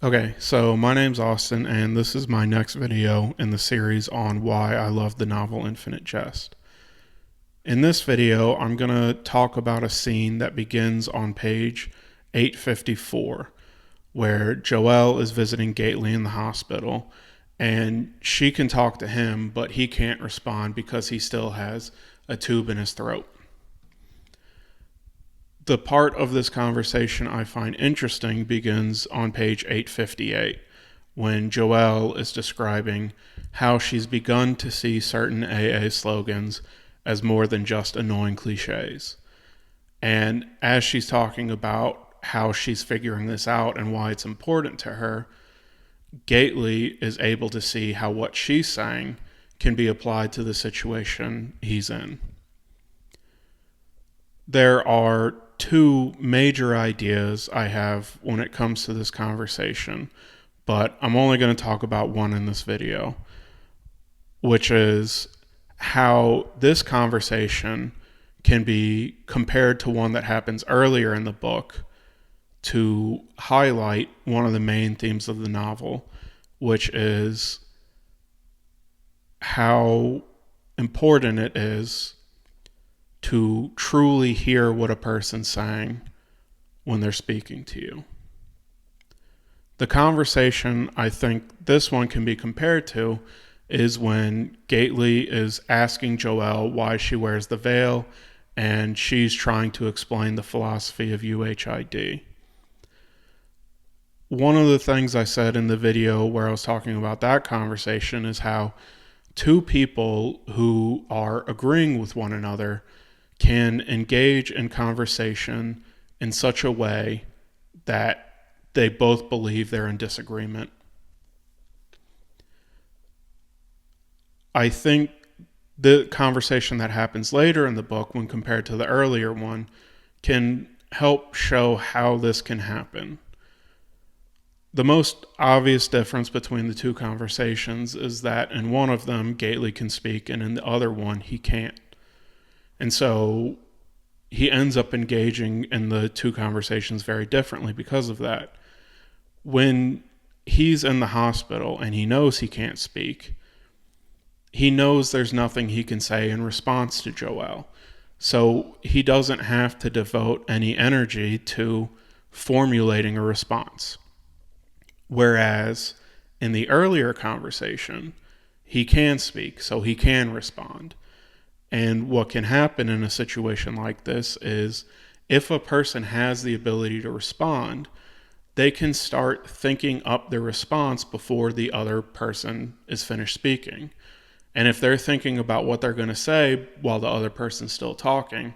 Okay, so my name's Austin, and this is my next video in the series on why I love the novel Infinite Jest. In this video, I'm going to talk about a scene that begins on page 854, where Joelle is visiting Gately in the hospital, and she can talk to him, but he can't respond because he still has a tube in his throat. The part of this conversation I find interesting begins on page 858, when Joelle is describing how she's begun to see certain AA slogans as more than just annoying cliches. And as she's talking about how she's figuring this out and why it's important to her, Gately is able to see how what she's saying can be applied to the situation he's in. There are two major ideas I have when it comes to this conversation, but I'm only going to talk about one in this video, which is how this conversation can be compared to one that happens earlier in the book to highlight one of the main themes of the novel, which is how important it is to truly hear what a person's saying when they're speaking to you. The conversation I think this one can be compared to is when Gately is asking Joelle why she wears the veil, and she's trying to explain the philosophy of UHID. One of the things I said in the video where I was talking about that conversation is how two people who are agreeing with one another can engage in conversation in such a way that they both believe they're in disagreement. I think the conversation that happens later in the book, when compared to the earlier one, can help show how this can happen. The most obvious difference between the two conversations is that in one of them, Gately can speak, and in the other one, he can't. And so he ends up engaging in the two conversations very differently because of that. When he's in the hospital and he knows he can't speak, he knows there's nothing he can say in response to Joelle. So he doesn't have to devote any energy to formulating a response. Whereas in the earlier conversation, he can speak, so he can respond. And what can happen in a situation like this is if a person has the ability to respond, they can start thinking up their response before the other person is finished speaking. And if they're thinking about what they're going to say while the other person's still talking,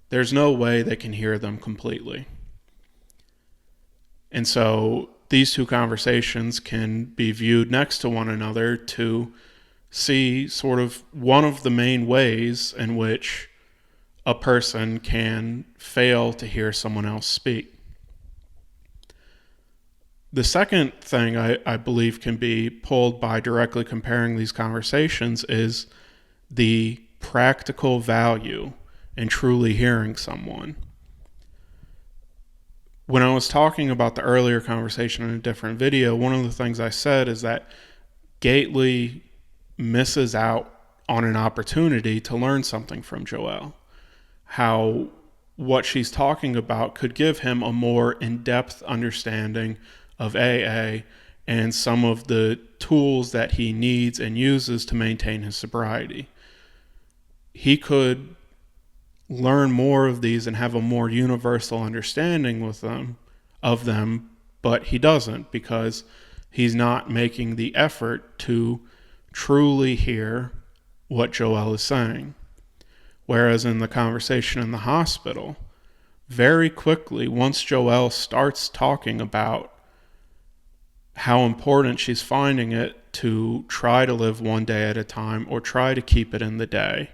there's no way they can hear them completely. And so these two conversations can be viewed next to one another to see sort of one of the main ways in which a person can fail to hear someone else speak. The second thing I believe can be pulled by directly comparing these conversations is the practical value in truly hearing someone. When I was talking about the earlier conversation in a different video, one of the things I said is that Gately misses out on an opportunity to learn something from Joelle. How what she's talking about could give him a more in-depth understanding of AA and some of the tools that he needs and uses to maintain his sobriety. He could learn more of these and have a more universal understanding of them, but he doesn't because he's not making the effort to truly hear what Joelle is saying. Whereas in the conversation in the hospital, very quickly, once Joelle starts talking about how important she's finding it to try to live one day at a time or try to keep it in the day,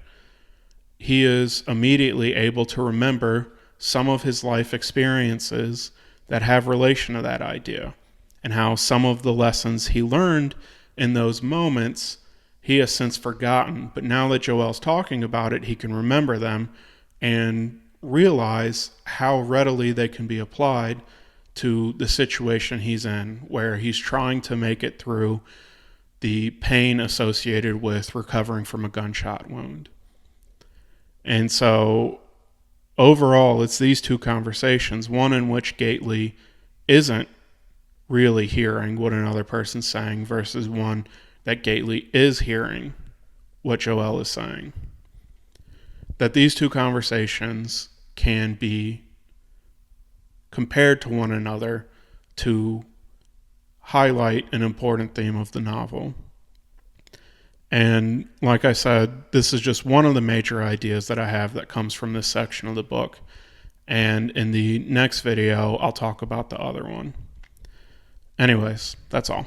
he is immediately able to remember some of his life experiences that have relation to that idea, and how some of the lessons he learned in those moments he has since forgotten. But now that Joelle's talking about it, he can remember them and realize how readily they can be applied to the situation he's in, where he's trying to make it through the pain associated with recovering from a gunshot wound. And so overall, it's these two conversations, one in which Gately isn't really hearing what another person's saying versus one that Gately is hearing what Joel is saying. That these two conversations can be compared to one another to highlight an important theme of the novel. And like I said, this is just one of the major ideas that I have that comes from this section of the book. And in the next video, I'll talk about the other one. Anyways, that's all.